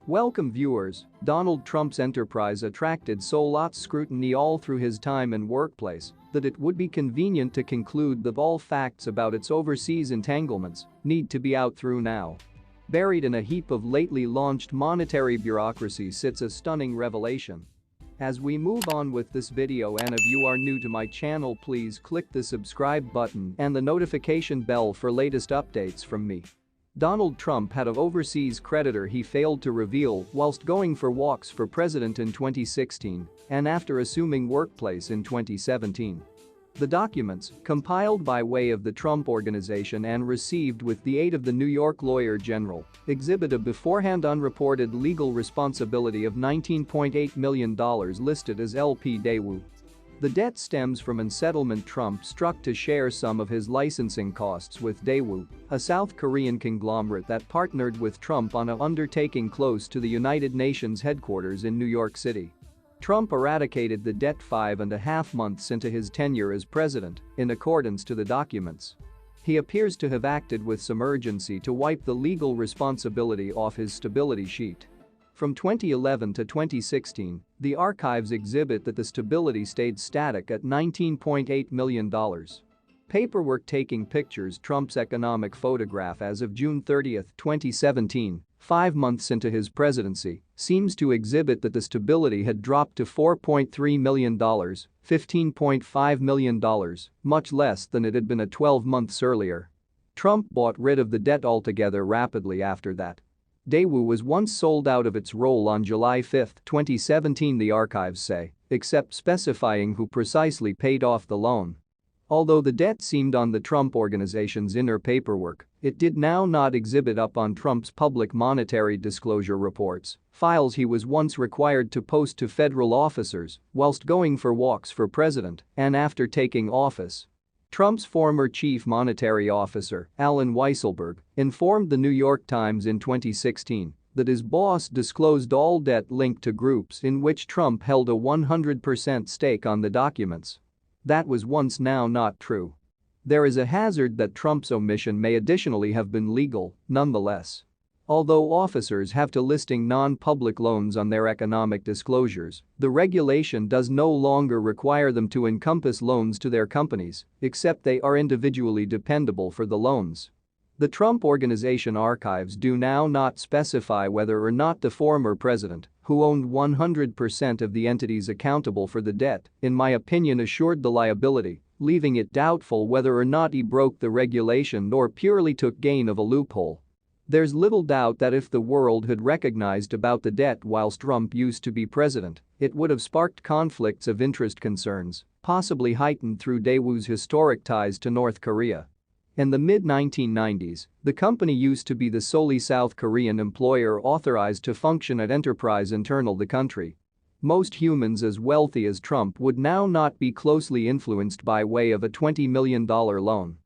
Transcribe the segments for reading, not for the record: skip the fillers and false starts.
Welcome viewers. Donald Trump's enterprise attracted so lots scrutiny all through his time and workplace that it would be convenient to conclude that all facts about its overseas entanglements need to be out through now. Buried in a heap of lately launched monetary bureaucracy sits a stunning revelation. As we move on with this video, and if you are new to my channel, please click the subscribe button and the notification bell for latest updates from me. Donald Trump had an overseas creditor he failed to reveal whilst going for walks for president in 2016 and after assuming workplace in 2017. The documents, compiled by way of the Trump Organization and received with the aid of the New York Lawyer General, exhibit a beforehand unreported legal responsibility of $19.8 million listed as LP Daewoo. The debt stems from a settlement Trump struck to share some of his licensing costs with Daewoo, a South Korean conglomerate that partnered with Trump on an undertaking close to the United Nations headquarters in New York City. Trump eradicated the debt 5.5 months into his tenure as president, in accordance to the documents. He appears to have acted with some urgency to wipe the legal responsibility off his stability sheet. From 2011 to 2016, the archives exhibit that the stability stayed static at $19.8 million. Paperwork taking pictures Trump's economic photograph as of June 30, 2017, 5 months into his presidency, seems to exhibit that the stability had dropped to $4.3 million, $15.5 million, much less than it had been 12 months earlier. Trump bought rid of the debt altogether rapidly after that. Daewoo was once sold out of its role on July 5, 2017, the archives say, except specifying who precisely paid off the loan. Although the debt seemed on the Trump Organization's inner paperwork, it did now not exhibit up on Trump's public monetary disclosure reports, files he was once required to post to federal officers whilst going for walks for president and after taking office. Trump's former chief monetary officer, Allen Weisselberg, informed the New York Times in 2016 that his boss disclosed all debt linked to groups in which Trump held a 100% stake on the documents. That was once now not true. There is a hazard that Trump's omission may additionally have been legal, nonetheless. Although officers have to listing non-public loans on their economic disclosures, the regulation does no longer require them to encompass loans to their companies, except they are individually dependable for the loans. The Trump Organization archives do now not specify whether or not the former president, who owned 100% of the entities accountable for the debt, in my opinion assured the liability, leaving it doubtful whether or not he broke the regulation or purely took gain of a loophole. There's little doubt that if the world had recognized about the debt whilst Trump used to be president, it would have sparked conflicts of interest concerns, possibly heightened through Daewoo's historic ties to North Korea. In the mid-1990s, the company used to be the solely South Korean employer authorized to function at enterprise internal the country. Most humans as wealthy as Trump would now not be closely influenced by way of a $20 million loan.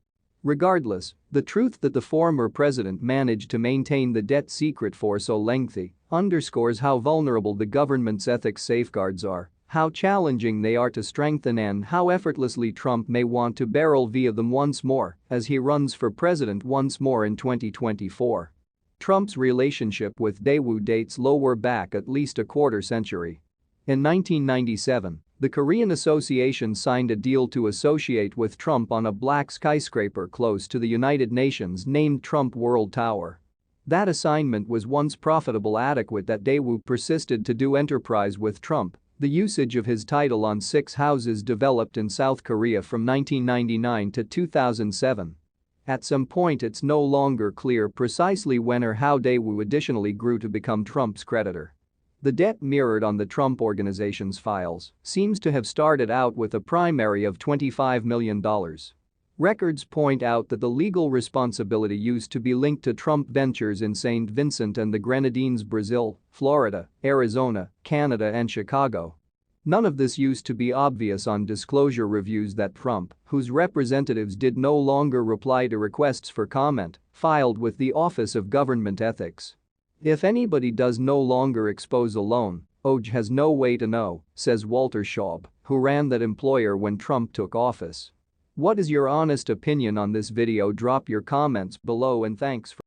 Regardless, the truth that the former president managed to maintain the debt secret for so lengthy underscores how vulnerable the government's ethics safeguards are, how challenging they are to strengthen, and how effortlessly Trump may want to barrel via them once more as he runs for president once more in 2024. Trump's relationship with Daewoo dates lower back at least a quarter century. In 1997, the Korean Association signed a deal to associate with Trump on a black skyscraper close to the United Nations named Trump World Tower. That assignment was once profitable adequate that Daewoo persisted to do enterprise with Trump, the usage of his title on 6 houses developed in South Korea from 1999 to 2007. At some point it's no longer clear precisely when or how Daewoo additionally grew to become Trump's creditor. The debt mirrored on the Trump Organization's files seems to have started out with a primary of $25 million. Records point out that the legal responsibility used to be linked to Trump ventures in St. Vincent and the Grenadines, Brazil, Florida, Arizona, Canada and Chicago. None of this used to be obvious on disclosure reviews that Trump, whose representatives did no longer reply to requests for comment, filed with the Office of Government Ethics. If anybody does no longer expose a loan, OJ has no way to know, says Walter Shaub, who ran that employer when Trump took office. What is your honest opinion on this video? Drop your comments below and thanks for